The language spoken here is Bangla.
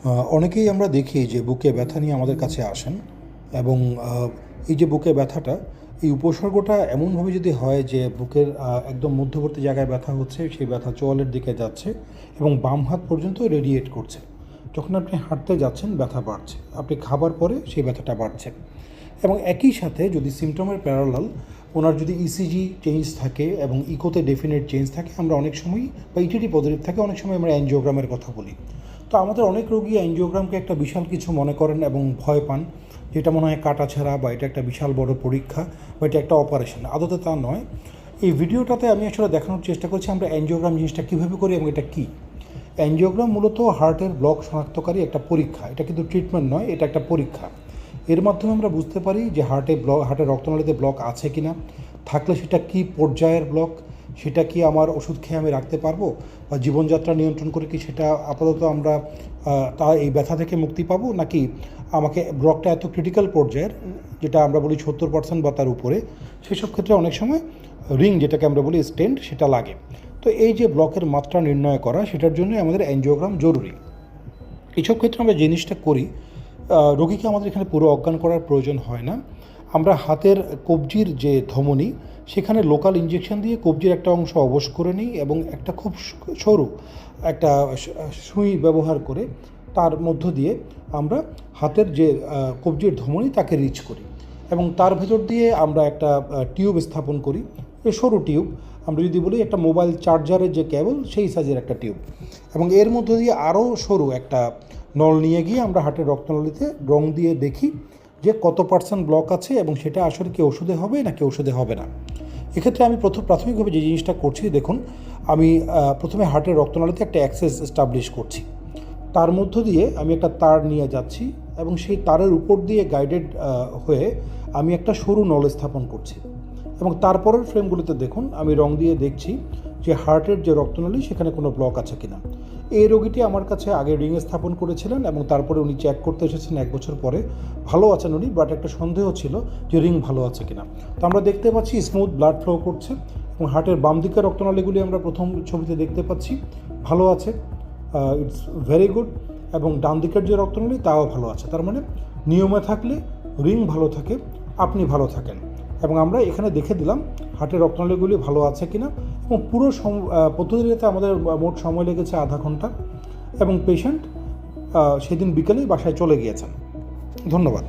অনেকেই আমরা দেখি যে বুকে ব্যথা নিয়ে আমাদের কাছে আসেন এবং এই যে বুকে ব্যথাটা, এই উপসর্গটা এমনভাবে যদি হয় যে বুকের একদম মধ্যবর্তী জায়গায় ব্যথা হচ্ছে, সেই ব্যথা চোয়ালের দিকে যাচ্ছে এবং বাম হাত পর্যন্ত রেডিয়েট করছে। যখন আপনি হাঁটতে যাচ্ছেন ব্যথা বাড়ছে, আপনি খাবার পরে সেই ব্যথাটা বাড়ছে এবং একই সাথে যদি সিমটমের প্যারালাল ওনার যদি ইসিজি চেঞ্জ থাকে এবং ইকোতে ডেফিনেট চেঞ্জ থাকে, আমরা অনেক সময় বা ইটিটি পজিটিভ থাকে, অনেক সময় আমরা অ্যানজিওগ্রামের কথা বলি। তো আমাদের অনেক রোগী অ্যানজিওগ্রামকে একটা বিশাল কিছু মনে করেন এবং ভয় পান, যেটা মনে হয় কাটাছাড়া বা এটা একটা বিশাল বড় পরীক্ষা বা এটা একটা অপারেশন। আদতে তা নয়। এই ভিডিওটাতে আমি আসলে দেখানোর চেষ্টা করছি আমরা অ্যানজিওগ্রাম জিনিসটা কীভাবে করি এবং এটা কী। অ্যানজিওগ্রাম মূলত হার্টের ব্লক শনাক্তকারী একটা পরীক্ষা। এটা কিন্তু ট্রিটমেন্ট নয়, এটা একটা পরীক্ষা। এর মাধ্যমে আমরা বুঝতে পারি যে হার্টের রক্তনালীতে ব্লক আছে কি না, থাকলে সেটা কী পর্যায়ের ব্লক, সেটা কি আমার ওষুধ খেয়ে আমি রাখতে পারবো বা জীবনযাত্রা নিয়ন্ত্রণ করে কি সেটা আপাতত আমরা এই ব্যথা থেকে মুক্তি পাবো, নাকি আমাকে ব্লকটা এত ক্রিটিক্যাল পর্যায়ের, যেটা আমরা বলি 70% বা তার উপরে, সেসব ক্ষেত্রে অনেক সময় রিং, যেটাকে আমরা বলি স্টেন্ট, সেটা লাগে। তো এই যে ব্লকের মাত্রা নির্ণয় করা, সেটার জন্য আমাদের অ্যানজিওগ্রাম জরুরি। এইসব ক্ষেত্রে আমরা জিনিসটা করি, রোগীকে আমাদের এখানে পুরো অজ্ঞান করার প্রয়োজন হয় না। আমরা হাতের কবজির যে ধমনী, সেখানে লোকাল ইঞ্জেকশন দিয়ে কবজির একটা অংশ অবশ করে নিই এবং একটা খুব সরু একটা সুই ব্যবহার করে তার মধ্য দিয়ে আমরা হাতের যে কবজির ধমনী তাকে রিচ করি এবং তার ভেতর দিয়ে আমরা একটা টিউব স্থাপন করি। এই সরু টিউব, আমরা যদি বলি একটা মোবাইল চার্জারের যে কেবল, সেই সাইজের একটা টিউব, এবং এর মধ্য দিয়ে আরও সরু একটা নল নিয়ে গিয়ে আমরা হার্টের রক্তনালীতে রং দিয়ে দেখি যে কত পার্সেন্ট ব্লক আছে এবং সেটা আসলে কি ওষুধে হবে নাকি ওষুধে হবে না। এক্ষেত্রে আমি প্রাথমিকভাবে যে জিনিসটা করছি, দেখুন, আমি প্রথমে হার্টের রক্তনালীতে একটা অ্যাক্সেস এস্টাবলিশ করছি। তার মধ্য দিয়ে আমি একটা তার নিয়ে যাচ্ছি এবং সেই তারের উপর দিয়ে গাইডেড হয়ে আমি একটা সরু নল স্থাপন করছি এবং তারপরের ফ্রেমগুলিতে দেখুন আমি রং দিয়ে দেখছি যে হার্টের যে রক্তনালী, সেখানে কোনো ব্লক আছে কিনা। এই রোগীটি আমার কাছে আগে রিং স্থাপন করেছিলেন এবং তারপরে উনি চেক করতে এসেছেন 1 বছর পরে। ভালো আছেন উনি, বাট একটা সন্দেহ ছিল যে রিং ভালো আছে কিনা। তো আমরা দেখতে পাচ্ছি স্মুথ ব্লাড ফ্লো করছে এবং হার্টের বাম দিকের রক্তনালীগুলি আমরা প্রথম ছবিতে দেখতে পাচ্ছি ভালো আছে, ইটস ভেরি গুড। এবং ডান দিকের যে রক্তনালী, তাও ভালো আছে। তার মানে নিয়মে থাকলে রিং ভালো থাকে, আপনি ভালো থাকেন। এবং আমরা এখানে দেখে দিলাম হার্টের রক্তনালীগুলি ভালো আছে কিনা এবং পুরো পদ্ধতিতে আমাদের মোট সময় লেগেছে আধা ঘন্টা এবং পেশেন্ট সেদিন বিকেলেই বাসায় চলে গিয়েছেন। ধন্যবাদ।